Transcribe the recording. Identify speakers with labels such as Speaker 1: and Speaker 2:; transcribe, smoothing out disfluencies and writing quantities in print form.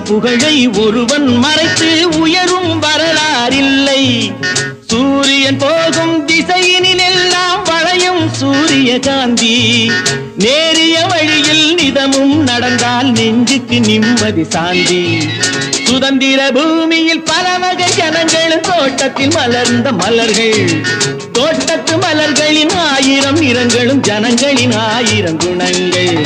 Speaker 1: புகழை ஒருவன் மறைத்து உயரும் வரலாறில்லை. சூரியன் போகும் திசையினில் எல்லாம் வளையும் சூரியகாந்தி. நேரிய வழியில் நிதமும் நடந்தால் நெஞ்சுக்கு நிம்மதி சாந்தி. சுதந்திர பூமியில் பல வகை ஜனங்களும் தோட்டத்தில் மலர்ந்த மலர்கள். தோட்டத்து மலர்களின் 1000 நிறங்களும் ஜனங்களின் 1000 குணங்கள்.